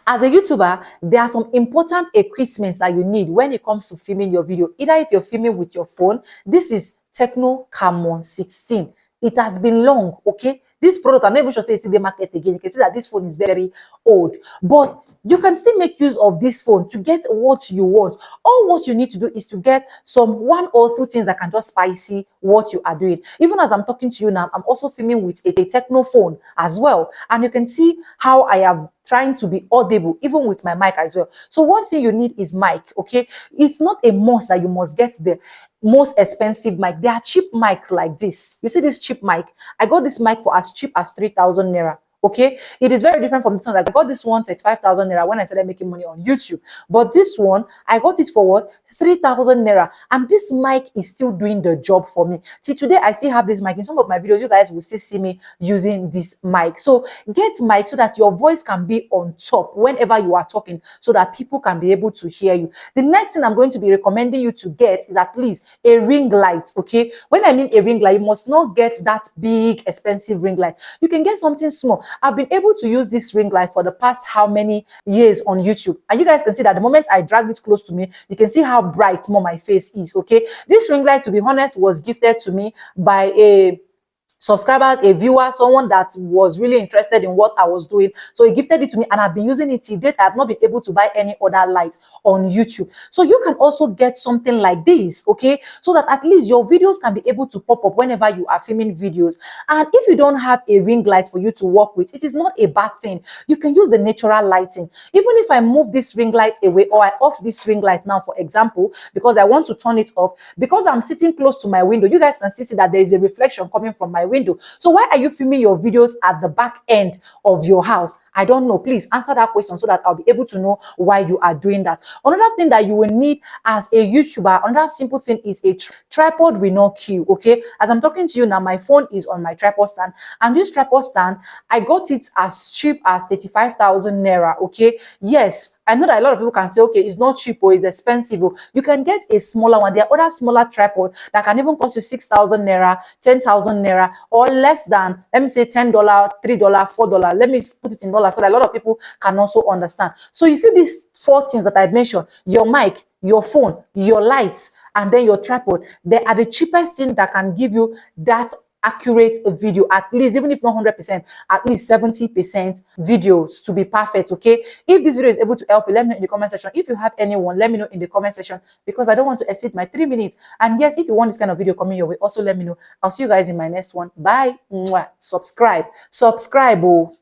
As a YouTuber, there are some important equipment that you need when it comes to filming your video. Either if you're filming with your phone, this is Techno Camon 16. It has been long, okay? This product, I'm not even sure say it's in the market again. You can see that this phone is very old, but you can still make use of this phone to get what you want. All what you need to do is to get some 1 or 2 things that can just spicy what you are doing. Even as I'm talking to you now, I'm also filming with a Techno phone as well, and you can see how I am trying to be audible even with my mic as well. So one thing you need is mic, okay? It's not a must that you must get the most expensive mic. There are cheap mics like this. You see this cheap mic? I got this mic for as cheap as 3,000 naira. Okay, it is very different from this one. I got this one 35,000 naira when I started making money on YouTube, but this one I got it for what, 3,000 naira, and this mic is still doing the job for me. See, today I still have this mic. In some of my videos, you guys will still see me using this mic. So get mic so that your voice can be on top whenever you are talking, so that people can be able to hear you. The next thing I'm going to be recommending you to get is at least a ring light. Okay, when I mean a ring light, you must not get that big expensive ring light. You can get something small. I've been able to use this ring light for the past how many years on YouTube, and you guys can see that the moment I drag it close to me, you can see how bright more my face is. Okay, this ring light, to be honest, was gifted to me by a subscribers, a viewer, someone that was really interested in what I was doing. So he gifted it to me, and I've been using it till date. I have not been able to buy any other light on YouTube. So you can also get something like this, okay, so that at least your videos can be able to pop up whenever you are filming videos. And if you don't have a ring light for you to work with, it is not a bad thing. You can use the natural lighting. Even if I move this ring light away, or I off this ring light now, for example, because I want to turn it off, because I'm sitting close to my window, you guys can still see that there is a reflection coming from my window. So why are you filming your videos at the back end of your house? I don't know. Please answer that question so that I'll be able to know why you are doing that. Another thing that you will need as a YouTuber, another simple thing, is a tripod with no queue. Okay, as I'm talking to you now, my phone is on my tripod stand, and this tripod stand, I got it as cheap as 35,000 naira. Okay, yes, I know that a lot of people can say, okay, it's not cheap or it's expensive. You can get a smaller one. There are other smaller tripod that can even cost you 6,000 naira, 10,000 naira, or less than, let me say, $10, $3, $4. Let me put it in dollars so that a lot of people can also understand. So you see these 4 things that I mentioned: your mic, your phone, your lights, and then your tripod. They are the cheapest thing that can give you that accurate video, at least, even if not 100%, at least 70% videos to be perfect. Okay, if this video is able to help you, let me know in the comment section. If you have anyone, let me know in the comment section, because I don't want to exceed my 3 minutes. And yes, if you want this kind of video coming your way, also let me know. I'll see you guys in my next one. Bye. Mwah. Subscribe. Oh.